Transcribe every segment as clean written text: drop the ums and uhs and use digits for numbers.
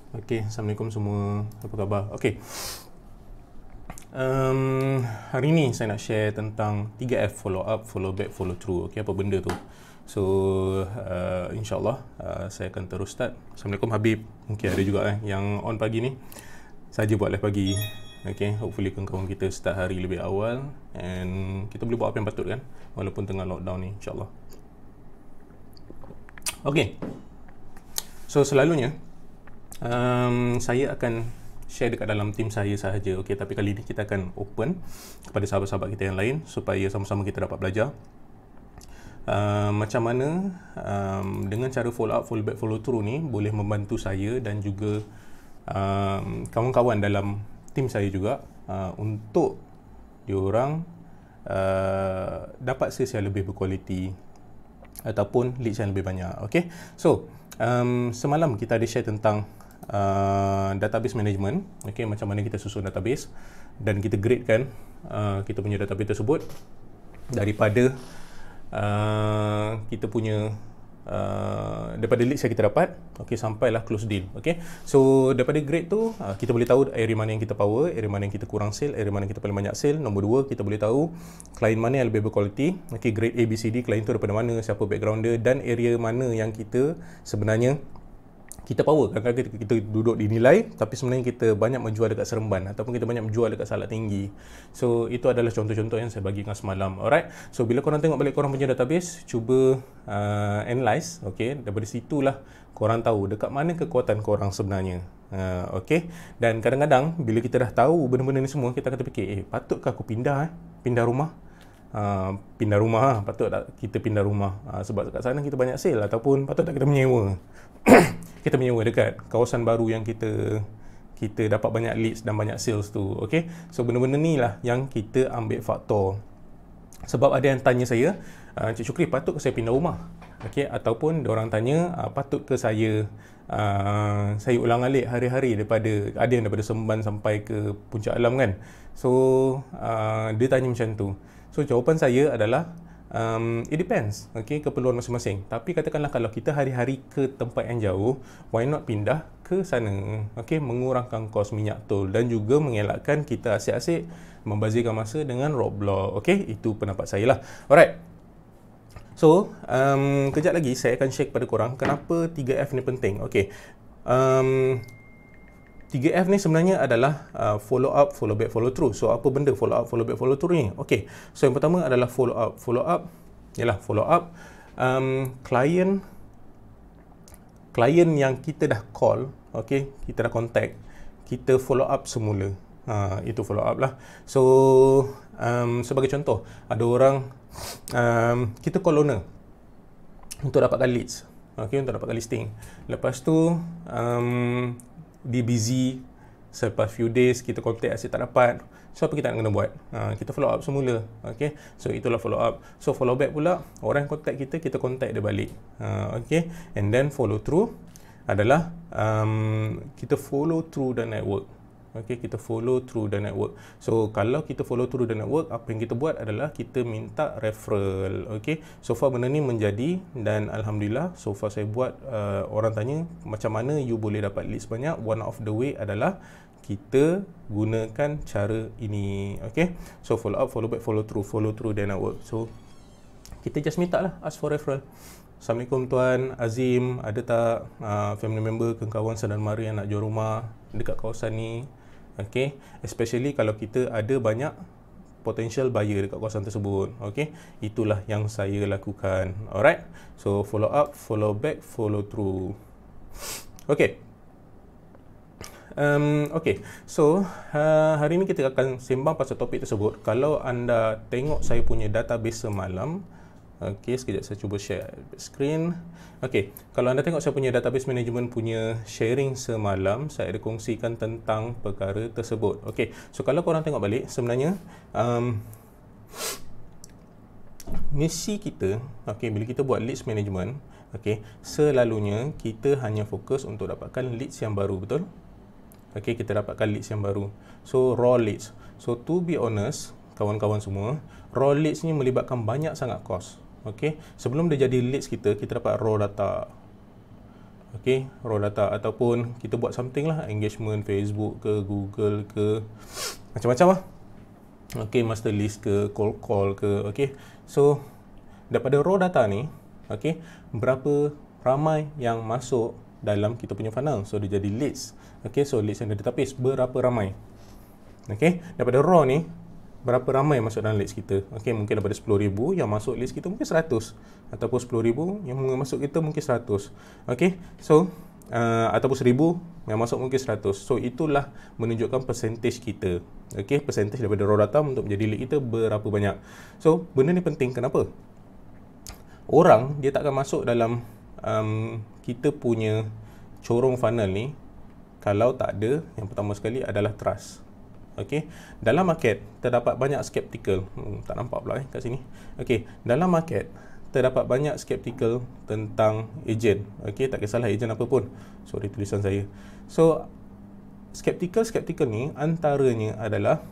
Okey, Assalamualaikum semua. Apa khabar? Okey. Hari ni saya nak share tentang 3F, follow up, follow back, follow through. Okey, apa benda tu? So, insyaAllah saya akan terus start. Assalamualaikum Habib. Mungkin ada juga yang on pagi ni. Saja buat live pagi. Okay, hopefully kawan-kawan kita start hari lebih awal and kita boleh buat apa yang patut kan, walaupun tengah lockdown ni, insyaAllah. Okay, so selalunya saya akan share dekat dalam team saya sahaja, okay, tapi kali ni kita akan open kepada sahabat-sahabat kita yang lain supaya sama-sama kita dapat belajar macam mana dengan cara follow up, follow back, follow through ni boleh membantu saya dan juga kawan-kawan dalam tim saya juga untuk diorang dapat sales yang lebih berkualiti ataupun leads yang lebih banyak. Okay, so semalam kita ada share tentang database management, okay, macam mana kita susun database dan kita gradekan kita punya database tersebut daripada kita punya daripada leads yang kita dapat, okay, sampailah close deal. Okay, so daripada grade tu kita boleh tahu area mana yang kita power, area mana yang kita kurang sale, area mana yang kita paling banyak sale. Nombor 2, kita boleh tahu klien mana yang lebih berkualiti, okay, grade A, B, C, D, klien tu daripada mana, siapa background dia, dan area mana yang kita sebenarnya kita power. Kadang-kadang kita duduk dinilai tapi sebenarnya kita banyak menjual dekat Seremban ataupun kita banyak menjual dekat Salak Tinggi. So itu adalah contoh-contoh yang saya bagikan semalam. Alright, so bila korang tengok balik korang punya database, cuba analyze, okay, daripada situlah korang tahu dekat mana kekuatan korang sebenarnya. Okay, dan kadang-kadang bila kita dah tahu benda-benda ni semua, kita akan terfikir, patutkah aku pindah rumah? Pindah rumah, patut tak kita pindah rumah sebab dekat sana kita banyak sale, ataupun patut tak kita menyewa kita menyewa dekat kawasan baru yang kita dapat banyak leads dan banyak sales tu. Okay, so benda-benda ni lah yang kita ambil faktor. Sebab ada yang tanya saya, Cik Syukri, patut ke saya pindah rumah? Okay, ataupun diorang tanya, patut ke saya ulang-alik hari-hari ada yang daripada Seremban sampai ke Puncak Alam kan. So dia tanya macam tu. So jawapan saya adalah it depends, okay, keperluan masing-masing. Tapi katakanlah kalau kita hari-hari ke tempat yang jauh, why not pindah ke sana, okay, mengurangkan kos minyak tol dan juga mengelakkan kita asyik-asyik membazirkan masa dengan roadblock. Okay, itu pendapat saya lah. Alright, so kejap lagi saya akan share kepada korang kenapa 3F ni penting. Okay, 3F ni sebenarnya adalah follow up, follow back, follow through. So apa benda follow up, follow back, follow through ni? Okay, so yang pertama adalah follow up. Follow up ialah follow up klien yang kita dah call, okay, kita dah contact, kita follow up semula. Itu follow up lah. So sebagai contoh, ada orang kita call owner untuk dapatkan leads, okay, untuk dapatkan listing. Lepas tu dia busy, selepas few days kita contact asyik tak dapat. So apa kita nak kena buat? Kita follow up semula. Okay, so itulah follow up. So follow back pula, orang yang contact kita contact dia balik. Okay, and then follow through adalah kita follow through the network. Okay, kita follow through the network. So kalau kita follow through the network, apa yang kita buat adalah kita minta referral. Okay, so far benda ni menjadi, dan Alhamdulillah so far saya buat, orang tanya macam mana you boleh dapat leads banyak. One of the way adalah kita gunakan cara ini. Okay, so follow up, follow back, follow through the network. So kita just minta lah, ask for referral. Assalamualaikum Tuan Azim, ada tak family member ke kawan saudara mara yang nak jual rumah dekat kawasan ni? Okay, especially kalau kita ada banyak potential buyer dekat kawasan tersebut. Okay, itulah yang saya lakukan. Alright, so follow up, follow back, follow through. Okay, okay, so hari ni kita akan sembang pasal topik tersebut. Kalau anda tengok saya punya database semalam, okay, sekejap saya cuba share screen. Okay, kalau anda tengok saya punya database management punya sharing semalam, saya ada kongsikan tentang perkara tersebut. Okay, so kalau korang tengok balik, sebenarnya misi kita, okay, bila kita buat leads management, okay, selalunya kita hanya fokus untuk dapatkan leads yang baru, betul? Okay, kita dapatkan leads yang baru. So raw leads. So to be honest, kawan-kawan semua, raw leads ni melibatkan banyak sangat kos. Okay, sebelum dia jadi leads kita dapat raw data. Okay, raw data, ataupun kita buat something lah, engagement Facebook ke, Google ke, macam-macam lah. Okay, master list ke, cold call ke. Okay, so daripada raw data ni, okay, berapa ramai yang masuk dalam kita punya funnel. So dia jadi leads. Okay, so leads yang ada database, berapa ramai. Okay, daripada raw ni, berapa ramai masuk dalam leads kita. Okay, mungkin daripada 10,000 yang masuk leads kita mungkin 100, ataupun 10,000 yang masuk kita mungkin 100. Okay, so ataupun 1,000 yang masuk mungkin 100. So itulah menunjukkan percentage kita. Okay, percentage daripada raw data untuk menjadi lead kita berapa banyak. So benda ni penting. Kenapa? Orang dia tak akan masuk dalam kita punya corong funnel ni kalau tak ada, yang pertama sekali adalah trust. Okay, dalam market terdapat banyak skeptical. Tak nampak pula kat sini. Okay, dalam market terdapat banyak skeptical tentang ejen. Okay, tak kisahlah ejen apa pun. Sorry tulisan saya. So skeptical ni antaranya adalah,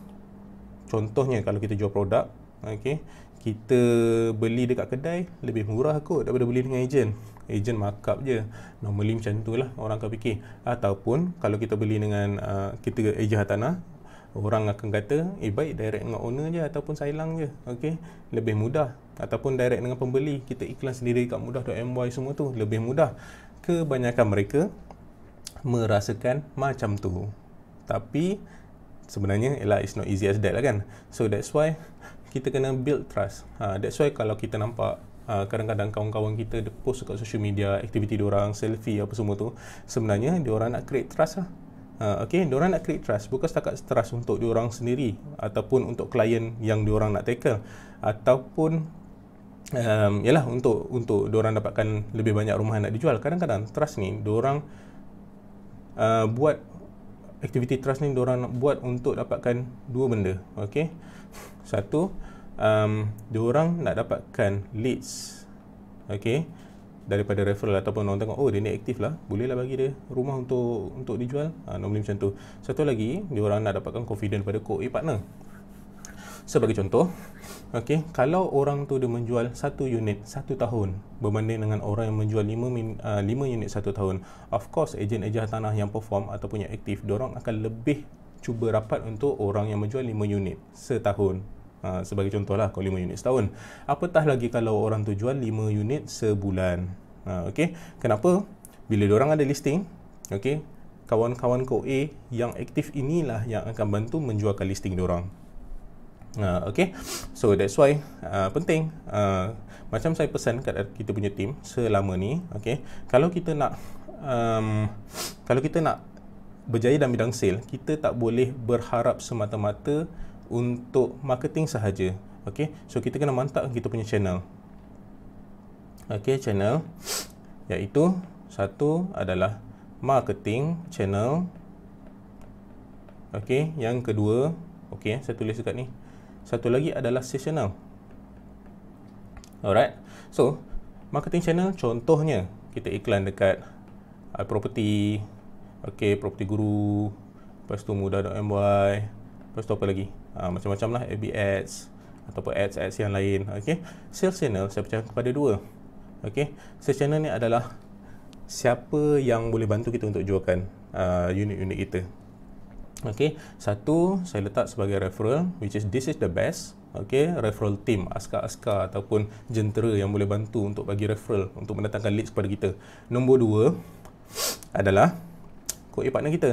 contohnya kalau kita jual produk, okay, kita beli dekat kedai lebih murah kot daripada beli dengan ejen. Ejen markup je. Normally macam tu lah orang akan fikir. Ataupun kalau kita beli dengan kita ejen hartanah, orang akan kata, baik direct dengan owner je ataupun sailang je. Okay, lebih mudah. Ataupun direct dengan pembeli, kita iklan sendiri kat mudah.my, semua tu lebih mudah. Kebanyakan mereka merasakan macam tu. Tapi sebenarnya it's not easy as that lah kan. So that's why kita kena build trust. That's why kalau kita nampak kadang-kadang kawan-kawan kita post kat social media, aktiviti diorang, selfie apa semua tu, sebenarnya diorang nak create trust lah. Okay, diorang nak create trust, bukan setakat trust untuk diorang sendiri ataupun untuk klien yang diorang nak tackle, ataupun yalah untuk diorang dapatkan lebih banyak rumah yang nak dijual. Kadang-kadang trust ni diorang buat aktiviti trust ni diorang nak buat untuk dapatkan dua benda. Okay, satu, diorang nak dapatkan leads, okay, daripada referral, ataupun orang tengok, oh dia ni aktif lah, bolehlah bagi dia rumah untuk dijual. Normally macam tu. Satu lagi, diorang nak dapatkan confidence daripada co-A partner. Sebagai contoh, okay, kalau orang tu dia menjual 1 unit 1 tahun berbanding dengan orang yang menjual 5 unit 1 tahun, of course ejen-ejen tanah yang perform ataupun yang aktif, diorang akan lebih cuba rapat untuk orang yang menjual 5 unit setahun. Sebagai contoh lah, kalau 5 unit setahun, apatah lagi kalau orang tu jual 5 unit sebulan. Okay, kenapa? Bila diorang ada listing, okay, kawan-kawan co-A yang aktif inilah yang akan bantu menjualkan listing diorang. Okay, so that's why penting. Macam saya pesan kat kita punya team selama ni, okay, kalau kita nak berjaya dalam bidang sale, kita tak boleh berharap semata-mata untuk marketing sahaja. Okay, so kita kena mantapkan kita punya channel. Okay, channel iaitu satu adalah marketing channel. Okay, yang kedua, okay, saya tulis dekat ni, satu lagi adalah seasonal. Alright, so marketing channel contohnya kita iklan dekat property, okay, property guru, lepas tu mudah.my, lepas tu apa lagi, macam-macam lah, FB ads ataupun ads yang lain. Okay, sales channel saya pecah kepada dua. Okay, sales channel ni adalah siapa yang boleh bantu kita untuk jualkan unit-unit kita. Okay, satu saya letak sebagai referral, which is this is the best. Okay, referral team, askar-askar ataupun jentera yang boleh bantu untuk bagi referral untuk mendatangkan leads kepada kita. Nombor dua adalah co-A partner kita.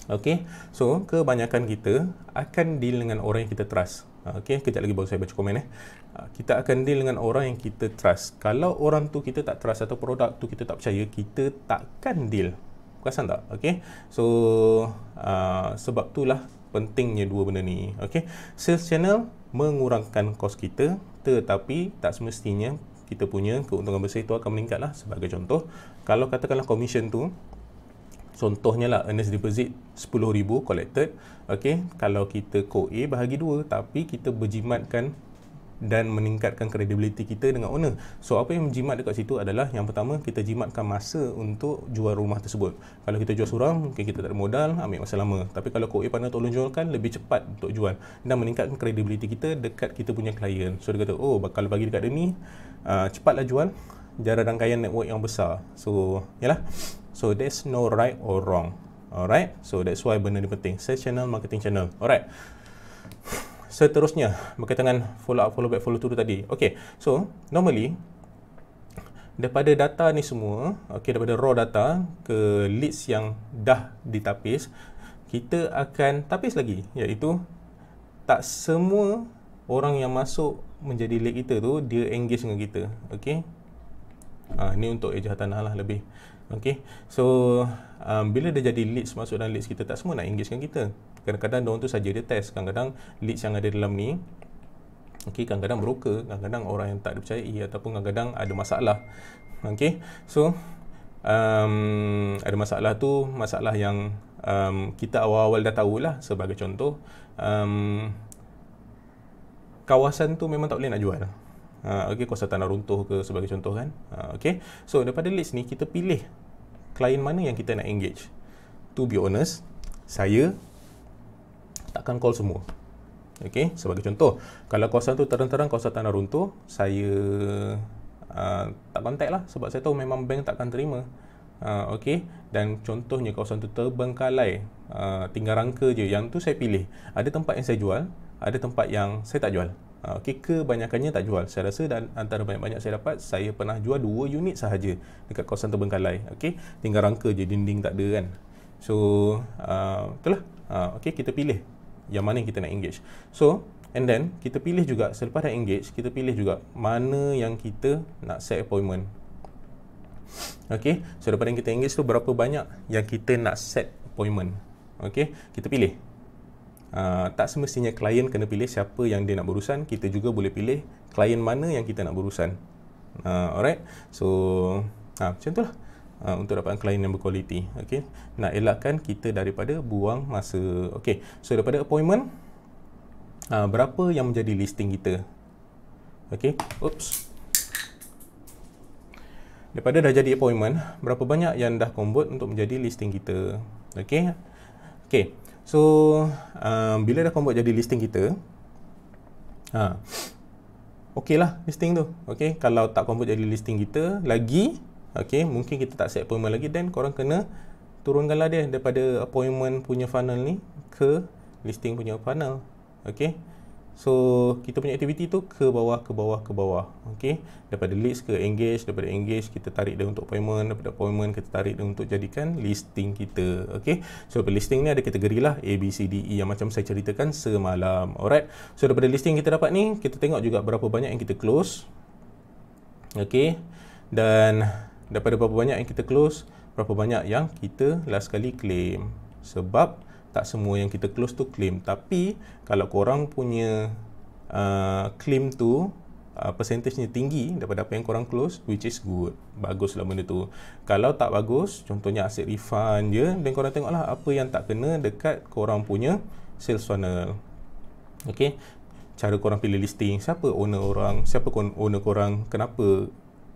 Okay, so kebanyakan kita akan deal dengan orang yang kita trust. Okay, kejap lagi baru saya baca komen. Kita akan deal dengan orang yang kita trust. Kalau orang tu kita tak trust atau produk tu kita tak percaya, kita takkan deal. Perasan tak? Okay, so sebab itulah pentingnya dua benda ni. Okay, sales channel mengurangkan kos kita, tetapi tak semestinya kita punya keuntungan besar itu akan meningkat lah. Sebagai contoh, kalau katakanlah commission tu, contohnya lah earnest deposit 10,000 collected, okay, kalau kita co-A bahagi dua, tapi kita berjimatkan dan meningkatkan credibility kita dengan owner. So apa yang menjimat dekat situ adalah, yang pertama, kita jimatkan masa untuk jual rumah tersebut. Kalau kita jual seorang, mungkin kita tak ada modal, ambil masa lama. Tapi kalau co-A partner tolong jualkan, lebih cepat untuk jual dan meningkatkan credibility kita dekat kita punya klien. So dia kata, oh kalau bagi dekat dia ni cepatlah jual, jarak rangkaian network yang besar. So, yalah. So, there's no right or wrong. Alright. So, that's why benda ni penting. Sales channel, marketing channel. Alright. Seterusnya, berkaitan dengan follow up, follow back, follow through tadi. Okay. So, normally, daripada data ni semua, okay, daripada raw data ke leads yang dah ditapis, kita akan tapis lagi, iaitu tak semua orang yang masuk menjadi lead kita tu dia engage dengan kita. Okey. Ni untuk eja tanah lah lebih. Okey. So bila dia jadi leads, masuk dalam leads kita, tak semua nak engage dengan kita. Kadang-kadang diorang tu saja dia test. Kadang-kadang leads yang ada dalam ni, okey, kadang-kadang broker, kadang-kadang orang yang tak dipercayai, ataupun kadang-kadang ada masalah. Okey. So ada masalah tu, masalah yang kita awal-awal dah tahulah. Sebagai contoh, kawasan tu memang tak boleh nak jual. Okey, kawasan tanah runtuh ke sebagai contoh kan. Okey. So daripada list ni kita pilih klien mana yang kita nak engage. To be honest, saya takkan call semua. Okey, sebagai contoh, kalau kawasan tu terang-terang kawasan tanah runtuh, saya tak contact lah, sebab saya tahu memang bank takkan terima. Okey, dan contohnya kawasan tu terbengkalai, tinggal rangka je, yang tu saya pilih. Ada tempat yang saya jual, ada tempat yang saya tak jual. Okey, kebanyakannya tak jual. Saya rasa dan antara banyak-banyak saya dapat, saya pernah jual 2 unit sahaja dekat kawasan terbengkalai. Okey, tinggal rangka je, dinding tak ada kan. So itulah. Okey, kita pilih yang mana yang kita nak engage. So and then kita pilih juga, selepas dah engage, kita pilih juga mana yang kita nak set appointment. Okey, so daripada yang kita engage tu, berapa banyak yang kita nak set appointment. Okey, kita pilih. Tak semestinya klien kena pilih siapa yang dia nak berurusan, kita juga boleh pilih klien mana yang kita nak berurusan. Alright, so macam tu lah, untuk dapatkan klien yang berkualiti. Okay, nak elakkan kita daripada buang masa. Okay, so daripada appointment, berapa yang menjadi listing kita. Okay, daripada dah jadi appointment, berapa banyak yang dah convert untuk menjadi listing kita. Okay, okay. So bila dah convert jadi listing kita, okey lah listing tu. Okey, kalau tak convert jadi listing kita lagi, okey, mungkin kita tak set appointment lagi, then korang kena turunkanlah dia daripada appointment punya funnel ni ke listing punya funnel. Okey, so kita punya aktiviti tu ke bawah. Okey, daripada leads ke engage, daripada engage kita tarik dia untuk appointment, daripada appointment kita tarik dia untuk jadikan listing kita. Okey, so daripada listing ni ada kategori lah A, B, C, D, E yang macam saya ceritakan semalam. Alright, so daripada listing kita dapat ni, kita tengok juga berapa banyak yang kita close. Okey, dan daripada berapa banyak yang kita close, berapa banyak yang kita last kali claim. Sebab tak semua yang kita close tu claim. Tapi kalau korang punya claim tu percentage-nya tinggi daripada apa yang korang close, which is good, baguslah benda tu. Kalau tak bagus, contohnya asyik refund je, dan korang tengoklah apa yang tak kena dekat korang punya sales funnel. Okay, cara korang pilih listing, siapa owner orang, siapa owner korang, kenapa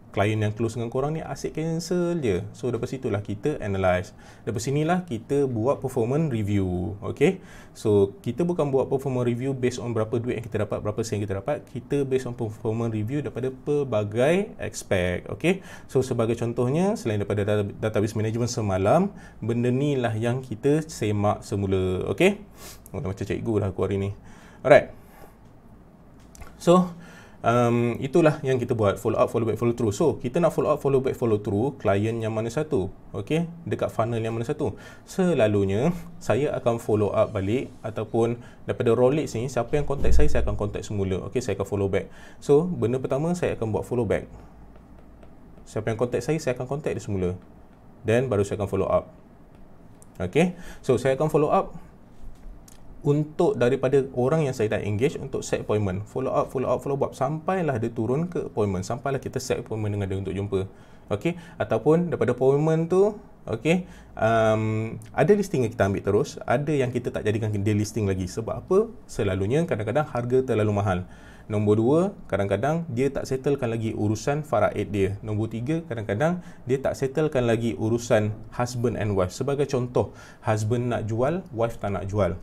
klien yang close dengan korang ni asyik cancel je. So daripada situlah kita analyse. Daripada sinilah kita buat performance review. Okay, so kita bukan buat performance review based on berapa duit yang kita dapat, berapa sen yang kita dapat. Kita based on performance review daripada pelbagai aspek. Okay, so sebagai contohnya, selain daripada database management semalam, benda ni lah yang kita semak semula. Okay, macam cikgu lah aku hari ni. Alright, so itulah yang kita buat, follow up, follow back, follow through. So kita nak follow up, follow back, follow through klien yang mana satu, okey, dekat funnel yang mana satu. Selalunya saya akan follow up balik, ataupun daripada raw leads ni, siapa yang contact saya akan contact semula. Okey, saya akan follow back. So benda pertama saya akan buat follow back. Siapa yang contact saya akan contact dia semula, then baru saya akan follow up. Okey, so saya akan follow up untuk daripada orang yang saya dah engage untuk set appointment, follow up sampailah dia turun ke appointment, sampailah kita set appointment dengan dia untuk jumpa. Okey, ataupun daripada appointment tu, okey, ada listing yang kita ambil terus, ada yang kita tak jadikan dia listing lagi. Sebab apa? Selalunya kadang-kadang harga terlalu mahal. Nombor 2, kadang-kadang dia tak settlekan lagi urusan faraid dia. Nombor 3, kadang-kadang dia tak settlekan lagi urusan husband and wife. Sebagai contoh, husband nak jual, wife tak nak jual.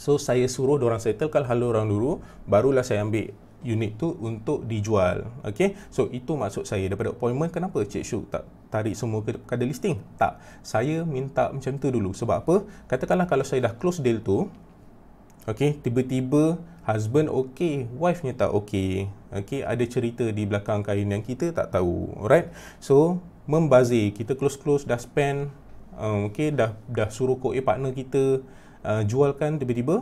So saya suruh diorang settlekan hal orang dulu, barulah saya ambil unit tu untuk dijual. Okay, so itu maksud saya daripada appointment. Kenapa Cik Syuk tak tarik semua ke kadar listing? Tak, saya minta macam tu dulu. Sebab apa? Katakanlah kalau saya dah close deal tu, okay, tiba-tiba husband okay, wife-nya tak okay, okay, ada cerita di belakang kain yang kita tak tahu. Alright, so membazir, kita close dah spend, okay, dah suruh co-A partner kita jualkan, tiba-tiba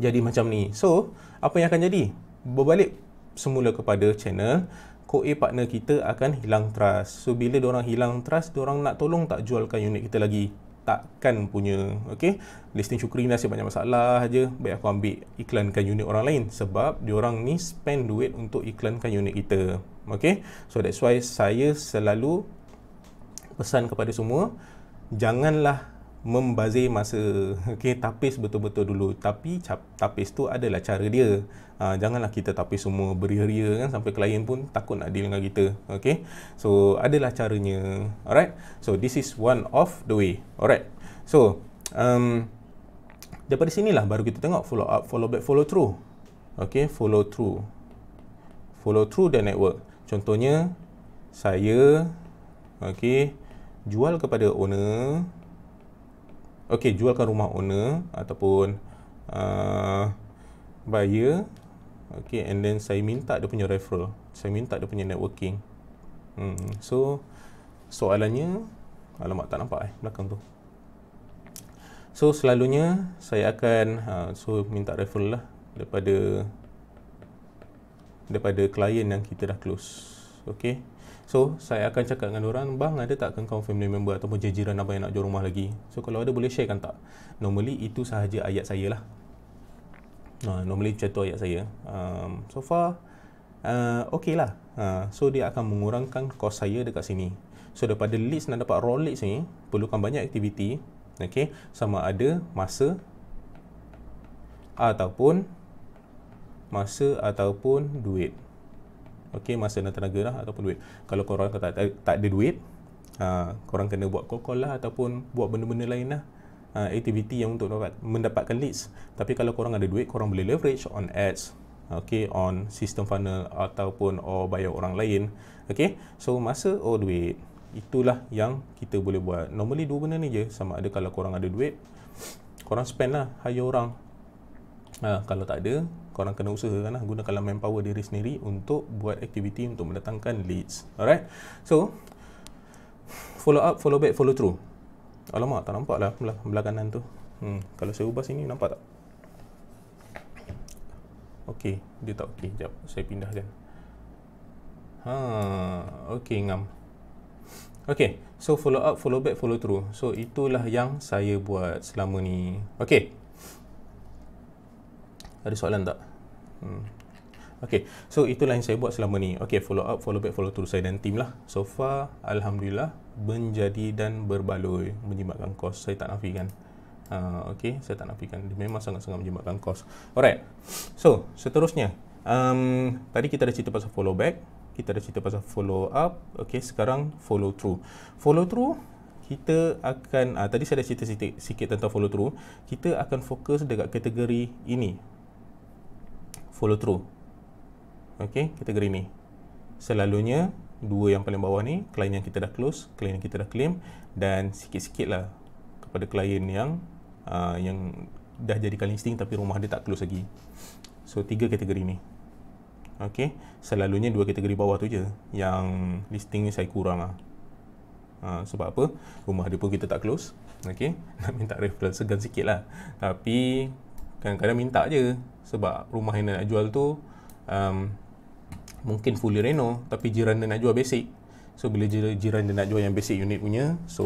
jadi macam ni. So apa yang akan jadi? Berbalik semula kepada channel, co-A partner kita akan hilang trust. So bila diorang hilang trust, diorang nak tolong tak jualkan unit kita lagi? Takkan punya. Okay, listing Syukri nasib banyak masalah je, baik aku ambil iklankan unit orang lain, sebab diorang ni spend duit untuk iklankan unit kita. Okay, so that's why saya selalu pesan kepada semua, janganlah membazir masa. Okay, tapis betul-betul dulu. Tapi tapis tu adalah cara dia. Janganlah kita tapis semua beria-ria kan, sampai klien pun takut nak deal dengan kita. Okay, so adalah caranya. Alright, so this is one of the way. Alright, so daripada sinilah baru kita tengok follow up, follow back, follow through. Okay, follow through the network. Contohnya saya jual kepada owner, jualkan rumah owner ataupun buyer, and then saya minta dia punya referral, saya minta dia punya networking. So soalannya, alamak tak nampak belakang tu. So selalunya saya akan minta referral lah daripada klien yang kita dah close. Okay, so saya akan cakap dengan orang, bang ada tak kau family member ataupun jiran abang yang nak jual rumah lagi? So kalau ada boleh sharekan tak? Normally itu sahaja ayat saya lah. Normally macam tu ayat saya. So far okay lah. So dia akan mengurangkan kos saya dekat sini. So daripada leads nak dapat raw leads ni, perlukan banyak aktiviti. Okay, sama ada masa ataupun duit. Okay, masa dan tenaga lah ataupun duit. Kalau korang tak ada duit, korang kena buat call lah ataupun buat benda-benda lain lah, aktiviti yang untuk mendapatkan leads. Tapi kalau korang ada duit, korang boleh leverage on ads, okay, on system funnel ataupun bayar orang lain. Okay, so masa duit, itulah yang kita boleh buat. Normally dua benda ni je. Sama ada kalau korang ada duit, korang spend lah, hire orang. Kalau tak ada, korang kena usahakan lah, gunakanlah manpower diri sendiri untuk buat aktiviti untuk mendatangkan leads. Alright, so follow up, follow back, follow through. Alamak tak nampak lah belah kanan tu. Kalau saya ubah sini, nampak tak? Okay, dia tak okay. Sekejap, saya pindahkan. Okay, ngam. Okay, so follow up, follow back, follow through. So itulah yang saya buat selama ni. Okay, ada soalan tak? Okay, so itulah yang saya buat selama ni. Okay, follow up, follow back, follow through saya dan tim lah. So far, alhamdulillah, menjadi dan berbaloi, menjimatkan kos. Saya tak nafikan. Okay, saya tak nafikan. Dia memang sangat-sangat menjimatkan kos. Alright, so seterusnya, tadi kita dah cerita pasal follow back, kita dah cerita pasal follow up. Okay, sekarang follow through. Follow through, kita akan, tadi saya dah cerita sikit tentang follow through. Kita akan fokus dekat kategori ini, follow through. Okay, kategori ni selalunya dua yang paling bawah ni, klien yang kita dah close, klien yang kita dah claim, dan sikit-sikit lah kepada klien yang dah jadikan listing tapi rumah dia tak close lagi. So 3 kategori ni. Okay, selalunya 2 kategori bawah tu je yang listing ni saya kurang lah. Sebab apa? Rumah dia pun kita tak close. Okay, nak minta referral segan sikit lah, tapi kadang-kadang minta je sebab rumah yang nak jual tu mungkin fully reno, tapi jiran dia nak jual basic. So bila jiran dia nak jual yang basic unit punya, so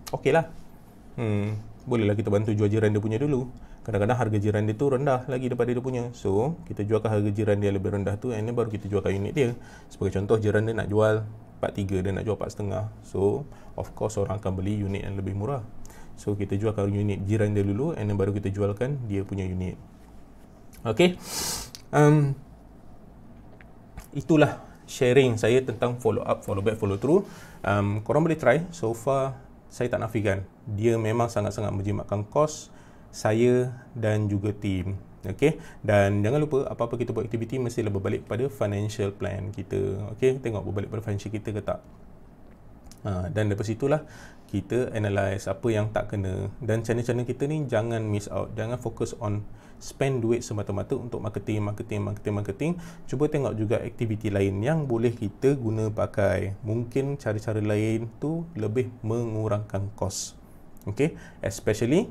okey lah, bolehlah kita bantu jual jiran dia punya dulu. Kadang-kadang harga jiran dia tu rendah lagi daripada dia punya, so kita jualkan harga jiran dia lebih rendah tu, and then baru kita jualkan unit dia. Sebagai contoh, jiran dia nak jual 4.3, dia nak jual 4.5, so of course orang akan beli unit yang lebih murah. So kita jualkan unit jiran dia dulu, and then baru kita jualkan dia punya unit. Okay, itulah sharing saya tentang follow up, follow back, follow through. Korang boleh try. So far saya tak nafikan, dia memang sangat-sangat menjimatkan kos saya dan juga tim. Okey, dan jangan lupa apa-apa kita buat aktiviti mestilah berbalik pada financial plan kita. Okey, tengok berbalik pada financial kita ke tak. Dan daripada situlah kita analyse apa yang tak kena, dan channel-channel kita ni jangan miss out, jangan fokus on spend duit semata-mata untuk marketing. Cuba tengok juga aktiviti lain yang boleh kita guna pakai. Mungkin cara-cara lain tu lebih mengurangkan kos. Okay, especially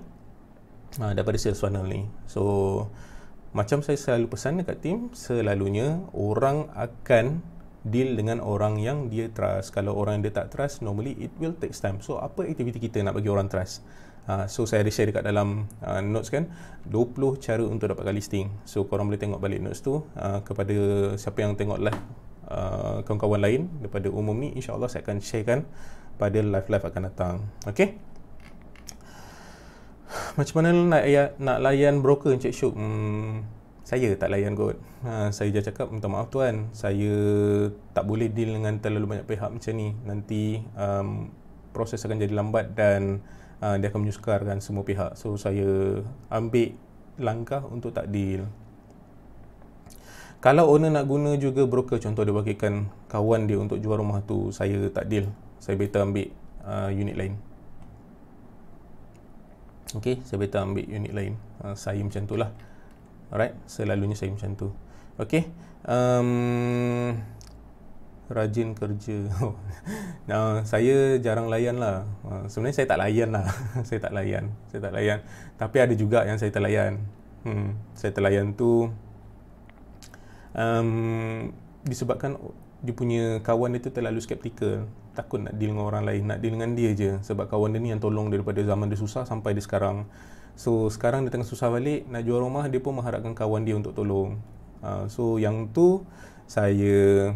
daripada sales funnel ni. So macam saya selalu pesan dekat tim, selalunya orang akan deal dengan orang yang dia trust. Kalau orang yang dia tak trust, normally it will take time. So apa aktiviti kita nak bagi orang trust? So saya ada share dekat dalam notes kan, 20 cara untuk dapatkan listing. So korang boleh tengok balik notes tu kepada siapa yang tengok live, kawan-kawan lain daripada umum ni, insyaAllah saya akan sharekan pada live-live akan datang. Okay, macam mana nak layan broker Encik Syuk? Saya tak layan kot. Saya dah cakap, minta maaf tuan, saya tak boleh deal dengan terlalu banyak pihak macam ni. Nanti proses akan jadi lambat dan dia akan menyukarkan semua pihak. So saya ambil langkah untuk tak deal. Kalau owner nak guna juga broker, contoh dia bagikan kawan dia untuk jual rumah tu, saya tak deal. Saya better ambil unit lain. Okay, saya better ambil unit lain. Saya macam tu lah. Alright, selalunya saya macam tu. Okay, rajin kerja. Saya jarang layan lah. Sebenarnya saya tak layan lah. Saya tak layan. Tapi ada juga yang saya terlayan. Saya terlayan tu disebabkan dia punya kawan dia tu terlalu skeptikal. Takut nak deal dengan orang lain, nak deal dengan dia je. Sebab kawan dia ni yang tolong dia daripada zaman dia susah sampai dia sekarang. So sekarang dia tengah susah balik, nak jual rumah, dia pun mengharapkan kawan dia untuk tolong. So yang tu saya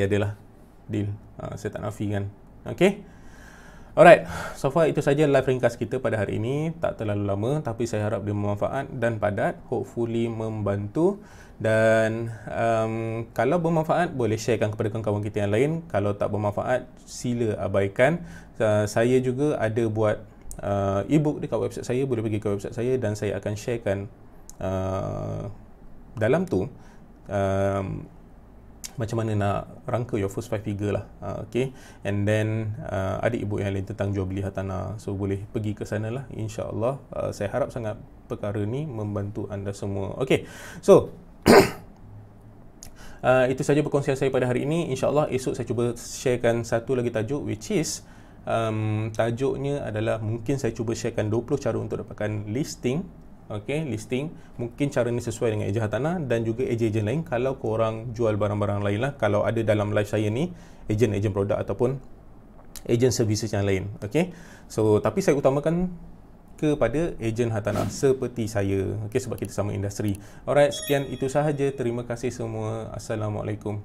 adalah deal. Saya tak nafikan. Okay, alright, so far itu saja live ringkas kita pada hari ini. Tak terlalu lama, tapi saya harap dia bermanfaat dan padat, hopefully membantu. Dan kalau bermanfaat, boleh sharekan kepada kawan-kawan kita yang lain. Kalau tak bermanfaat, sila abaikan. Saya juga ada buat e-book dekat website saya, boleh pergi ke website saya dan saya akan sharekan dalam tu macam mana nak rangka your first 5 figure lah. Okay, and then ada e-book yang lain tentang jual beli hartanah. So boleh pergi ke sana lah, insyaAllah. Saya harap sangat perkara ni membantu anda semua. Okay, so itu saja perkongsian saya pada hari ini. InsyaAllah esok saya cuba sharekan satu lagi tajuk, which is tajuknya adalah, mungkin saya cuba sharekan 20 cara untuk dapatkan listing. Okay, listing. Mungkin cara ni sesuai dengan ejen hartanah dan juga ejen-ejen lain. Kalau korang jual barang-barang lain lah, kalau ada dalam live saya ni ejen-ejen produk ataupun ejen services yang lain. Okay, so tapi saya utamakan kepada ejen hartanah seperti saya. Okay, sebab kita sama industri. Alright, sekian itu sahaja. Terima kasih semua. Assalamualaikum.